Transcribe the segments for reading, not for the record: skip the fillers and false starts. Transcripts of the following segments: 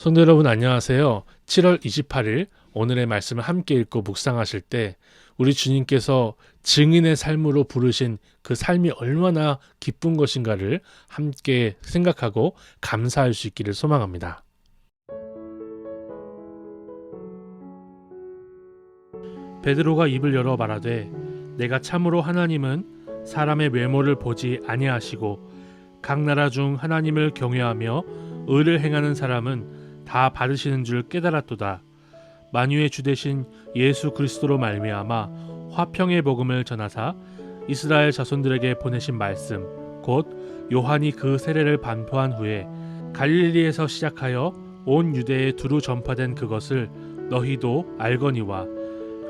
성도 여러분 안녕하세요. 7월 28일 오늘의 말씀을 함께 읽고 묵상하실 때 우리 주님께서 증인의 삶으로 부르신 그 삶이 얼마나 기쁜 것인가를 함께 생각하고 감사할 수 있기를 소망합니다. 베드로가 입을 열어 말하되 내가 참으로 하나님은 사람의 외모를 보지 아니하시고 각 나라 중 하나님을 경외하며 의를 행하는 사람은 다 받으시는 줄 깨달았도다. 만유의 주 되신 예수 그리스도로 말미암아 화평의 복음을 전하사 이스라엘 자손들에게 보내신 말씀 곧 요한이 그 세례를 반포한 후에 갈릴리에서 시작하여 온 유대에 두루 전파된 그것을 너희도 알거니와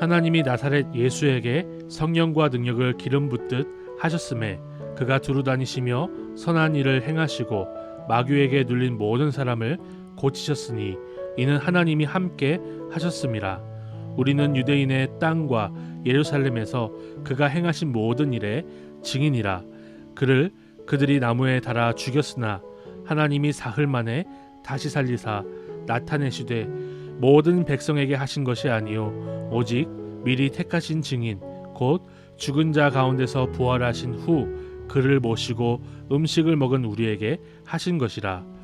하나님이 나사렛 예수에게 성령과 능력을 기름 붓듯 하셨음에 그가 두루 다니시며 선한 일을 행하시고 마귀에게 눌린 모든 사람을 고치셨으니 이는 하나님이 함께 하셨음이라. 우리는 유대인의 땅과 예루살렘에서 그가 행하신 모든 일의 증인이라. 그를 그들이 나무에 달아 죽였으나 하나님이 사흘 만에 다시 살리사 나타내시되 모든 백성에게 하신 것이 아니요 오직 미리 택하신 증인 곧 죽은 자 가운데서 부활하신 후 그를 모시고 음식을 먹은 우리에게 하신 것이라.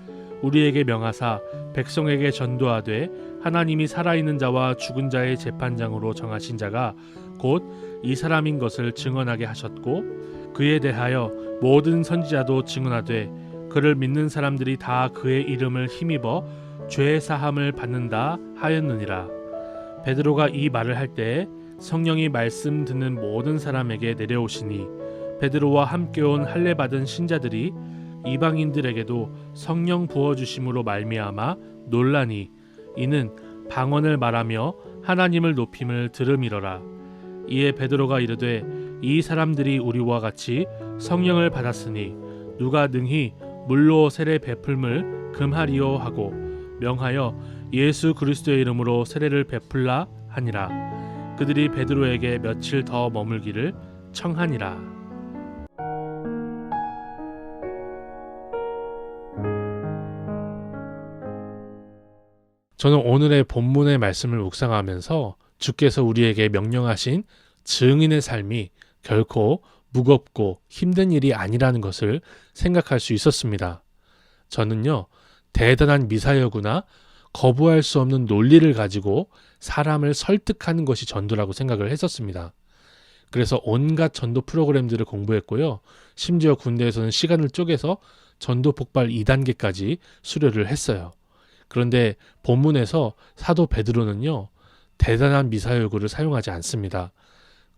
우리에게 명하사 백성에게 전도하되 하나님이 살아있는 자와 죽은 자의 재판장으로 정하신 자가 곧 이 사람인 것을 증언하게 하셨고 그에 대하여 모든 선지자도 증언하되 그를 믿는 사람들이 다 그의 이름을 힘입어 죄 사함을 받는다 하였느니라. 베드로가 이 말을 할 때에 성령이 말씀 듣는 모든 사람에게 내려오시니 베드로와 함께 온 할례 받은 신자들이 이방인들에게도 성령 부어주심으로 말미암아 놀라니 이는 방언을 말하며 하나님을 높임을 들음이러라. 이에 베드로가 이르되 이 사람들이 우리와 같이 성령을 받았으니 누가 능히 물로 세례 베풀음을 금하리요 하고 명하여 예수 그리스도의 이름으로 세례를 베풀라 하니라. 그들이 베드로에게 며칠 더 머물기를 청하니라. 저는 오늘의 본문의 말씀을 묵상하면서 주께서 우리에게 명령하신 증인의 삶이 결코 무겁고 힘든 일이 아니라는 것을 생각할 수 있었습니다. 저는요, 대단한 미사여구나 거부할 수 없는 논리를 가지고 사람을 설득하는 것이 전도라고 생각을 했었습니다. 그래서 온갖 전도 프로그램들을 공부했고요. 심지어 군대에서는 시간을 쪼개서 전도 폭발 2단계까지 수료를 했어요. 그런데 본문에서 사도 베드로는요, 대단한 미사여구를 사용하지 않습니다.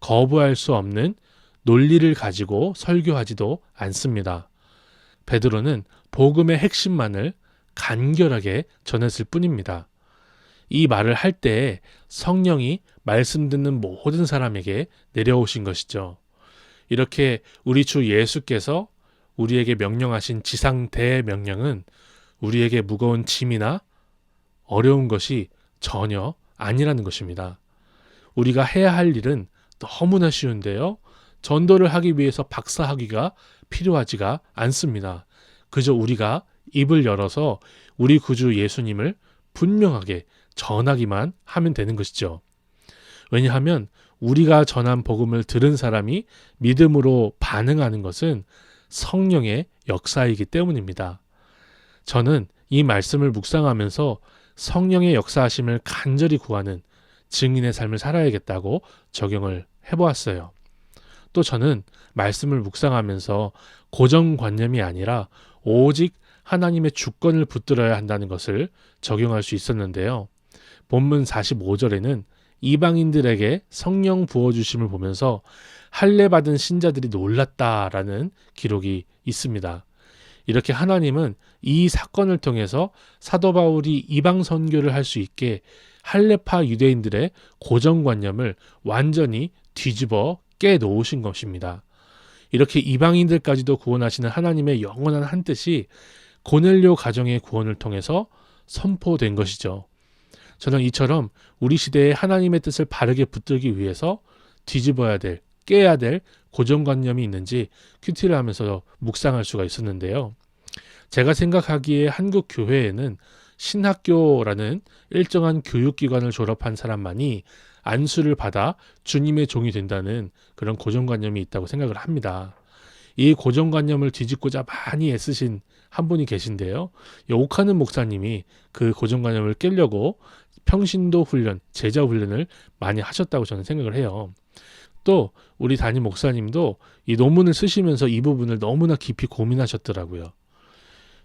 거부할 수 없는 논리를 가지고 설교하지도 않습니다. 베드로는 복음의 핵심만을 간결하게 전했을 뿐입니다. 이 말을 할 때에 성령이 말씀 듣는 모든 사람에게 내려오신 것이죠. 이렇게 우리 주 예수께서 우리에게 명령하신 지상 대명령은 우리에게 무거운 짐이나 어려운 것이 전혀 아니라는 것입니다. 우리가 해야 할 일은 너무나 쉬운데요. 전도를 하기 위해서 박사학위가 필요하지가 않습니다. 그저 우리가 입을 열어서 우리 구주 예수님을 분명하게 전하기만 하면 되는 것이죠. 왜냐하면 우리가 전한 복음을 들은 사람이 믿음으로 반응하는 것은 성령의 역사이기 때문입니다. 저는 이 말씀을 묵상하면서 성령의 역사하심을 간절히 구하는 증인의 삶을 살아야겠다고 적용을 해보았어요. 또 저는 말씀을 묵상하면서 고정관념이 아니라 오직 하나님의 주권을 붙들어야 한다는 것을 적용할 수 있었는데요. 본문 45절에는 이방인들에게 성령 부어주심을 보면서 할례 받은 신자들이 놀랐다라는 기록이 있습니다. 이렇게 하나님은 이 사건을 통해서 사도 바울이 이방 선교를 할 수 있게 할례파 유대인들의 고정관념을 완전히 뒤집어 깨놓으신 것입니다. 이렇게 이방인들까지도 구원하시는 하나님의 영원한 한뜻이 고넬료 가정의 구원을 통해서 선포된 것이죠. 저는 이처럼 우리 시대에 하나님의 뜻을 바르게 붙들기 위해서 뒤집어야 될, 깨야 될 고정관념이 있는지 큐티를 하면서 묵상할 수가 있었는데요. 제가 생각하기에 한국 교회에는 신학교라는 일정한 교육기관을 졸업한 사람만이 안수를 받아 주님의 종이 된다는 그런 고정관념이 있다고 생각을 합니다. 이 고정관념을 뒤집고자 많이 애쓰신 한 분이 계신데요. 이 옥하는 목사님이 그 고정관념을 깨려고 평신도 훈련, 제자 훈련을 많이 하셨다고 저는 생각을 해요. 또 우리 담임 목사님도 이 논문을 쓰시면서 이 부분을 너무나 깊이 고민하셨더라고요.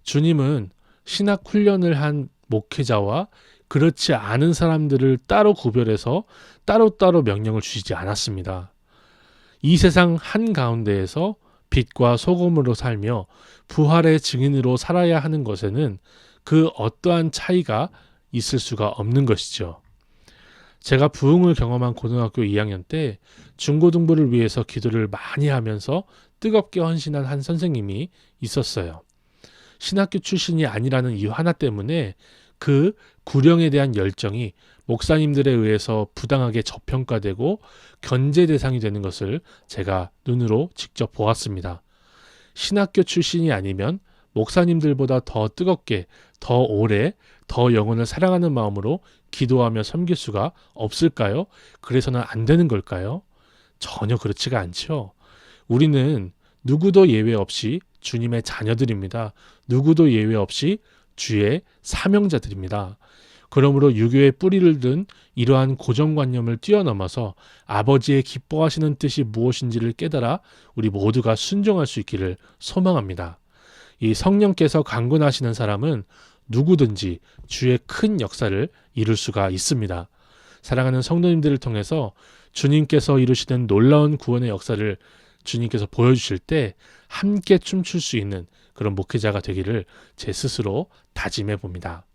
주님은 신학 훈련을 한 목회자와 그렇지 않은 사람들을 따로 구별해서 따로따로 명령을 주시지 않았습니다. 이 세상 한가운데에서 빛과 소금으로 살며 부활의 증인으로 살아야 하는 것에는 그 어떠한 차이가 있을 수가 없는 것이죠. 제가 부흥을 경험한 고등학교 2학년 때 중고등부를 위해서 기도를 많이 하면서 뜨겁게 헌신한 한 선생님이 있었어요. 신학교 출신이 아니라는 이유 하나 때문에 그 구령에 대한 열정이 목사님들에 의해서 부당하게 저평가되고 견제 대상이 되는 것을 제가 눈으로 직접 보았습니다. 신학교 출신이 아니면 목사님들보다 더 뜨겁게, 더 오래, 더 영혼을 사랑하는 마음으로 기도하며 섬길 수가 없을까요? 그래서는 안 되는 걸까요? 전혀 그렇지가 않죠. 우리는 누구도 예외 없이 주님의 자녀들입니다. 누구도 예외 없이 주의 사명자들입니다. 그러므로 유교의 뿌리를 든 이러한 고정관념을 뛰어넘어서 아버지의 기뻐하시는 뜻이 무엇인지를 깨달아 우리 모두가 순종할 수 있기를 소망합니다. 이 성령께서 강권하시는 사람은 누구든지 주의 큰 역사를 이룰 수가 있습니다. 사랑하는 성도님들을 통해서 주님께서 이루시는 놀라운 구원의 역사를 주님께서 보여주실 때 함께 춤출 수 있는 그런 목회자가 되기를 제 스스로 다짐해 봅니다.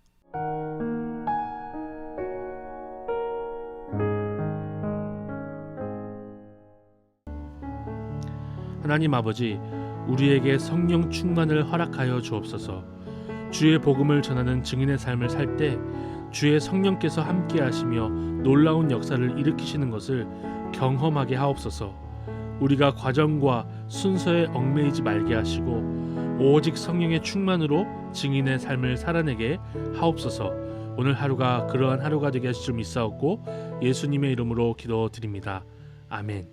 하나님 아버지, 우리에게 성령 충만을 허락하여 주옵소서. 주의 복음을 전하는 증인의 삶을 살 때 주의 성령께서 함께 하시며 놀라운 역사를 일으키시는 것을 경험하게 하옵소서. 우리가 과정과 순서에 얽매이지 말게 하시고 오직 성령의 충만으로 증인의 삶을 살아내게 하옵소서. 오늘 하루가 그러한 하루가 되게 하실 줄 믿사옵고 예수님의 이름으로 기도드립니다. 아멘.